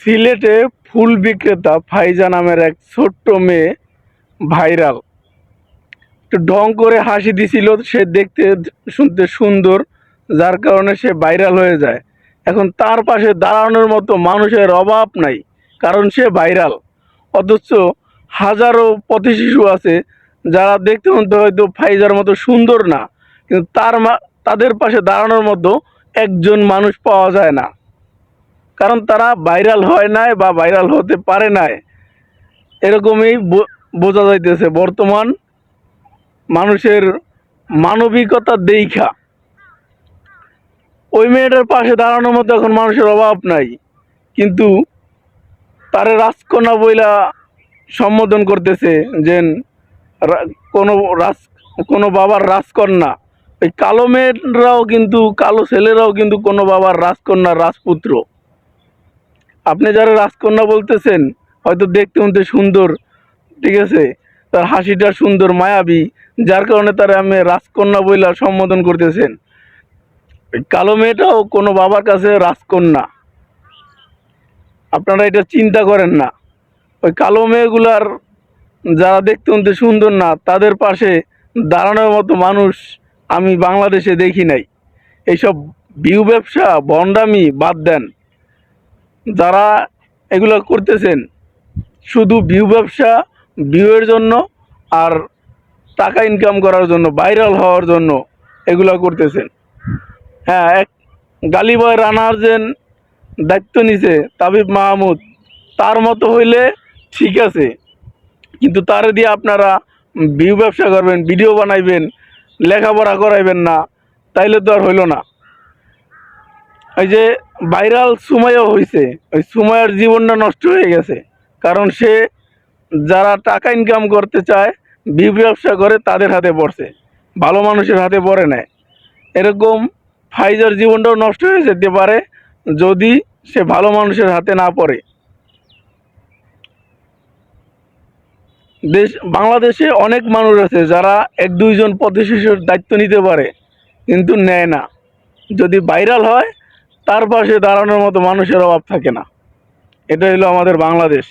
সিলেটে ফুল বিক্রেতা ফাইজা নামের এক ছোট্ট মেয়ে ভাইরাল। একটু ঢং করে হাসি দিছিল, সে দেখতে শুনতে সুন্দর, যার কারণে সে ভাইরাল হয়ে যায়। এখন তার পাশে দাঁড়ানোর মতো মানুষের অভাব নাই, কারণ সে ভাইরাল। অথচ হাজারো পথশিশু আছে যারা দেখতে শুনতে হয়তো ফাইজার মতো সুন্দর না, কিন্তু তাদের পাশে দাঁড়ানোর মতো একজন মানুষ পাওয়া যায় না, কারণ তারা ভাইরাল হয় নাই বা ভাইরাল হতে পারে নাই। এরকমই বোঝা যাইতেছে বর্তমান মানুষের মানবিকতা দেইখা। ওই মেয়েটার পাশে দাঁড়ানোর মতো এখন মানুষের অভাব নাই, কিন্তু তারে রাজকন্যা বইলা সম্বোধন করতেছে যে কোনো কোনো বাবার রাজকন্যা। ওই কালো মেয়েরাও কিন্তু, কালো ছেলেরাও কিন্তু কোনো বাবার রাজকন্যা, রাজপুত্র। আপনি যারা রাজকন্যা বলতেছেন হয়তো দেখতে শুনতে সুন্দর, ঠিক আছে, তার হাসিটা সুন্দর, মায়াবী, যার কারণে তারা আমি রাজকন্যা বইলা সম্বোধন করতেছেন। ওই কালো মেয়েটাও কোনো বাবার কাছে রাজকন্যা। আপনারা এটা চিন্তা করেন না। ওই কালো মেয়েগুলার যারা দেখতে শুনতে সুন্দর না, তাদের পাশে দাঁড়ানোর মতো মানুষ আমি বাংলাদেশে দেখি নাই। এইসব ভিউ ব্যবসা, ভণ্ডামি বাদ দেন। যারা এগুলো করতেছেন শুধু ভিউ ব্যবসা, ভিউয়ের জন্য আর টাকা ইনকাম করার জন্য, ভাইরাল হওয়ার জন্য এগুলো করতেছেন। হ্যাঁ, এক গালিবয় রানার যে দায়িত্ব নিছে তাবিব মাহমুদ, তার মতো হইলে ঠিক আছে, কিন্তু তার দিয়ে আপনারা ভিউ ব্যবসা করবেন, ভিডিও বানাইবেন, লেখাপড়া করাইবেন না, তাইলে তো আর হইল না। ওই যে ভাইরাল সুমাইয়া হয়েছে, ওই সুমাইয়ার জীবনটা নষ্ট হয়ে গেছে, কারণ সে যারা টাকা ইনকাম করতে চায়, ভিউ ব্যবসা করে, তাদের হাতে পড়ছে, ভালো মানুষের হাতে পড়ে নেয়। এরকম ফাইজার জীবনটাও নষ্ট হয়ে যেতে পারে যদি সে ভালো মানুষের হাতে না পড়ে। বাংলাদেশে অনেক মানুষ আছে যারা এক দুইজন পথশিশুর দায়িত্ব নিতে পারে, কিন্তু নেয় না। যদি ভাইরাল হয়, তার পাশে দাঁড়ানোর মতো মানুষের অভাব থাকে না। এটা হলো আমাদের বাংলাদেশ।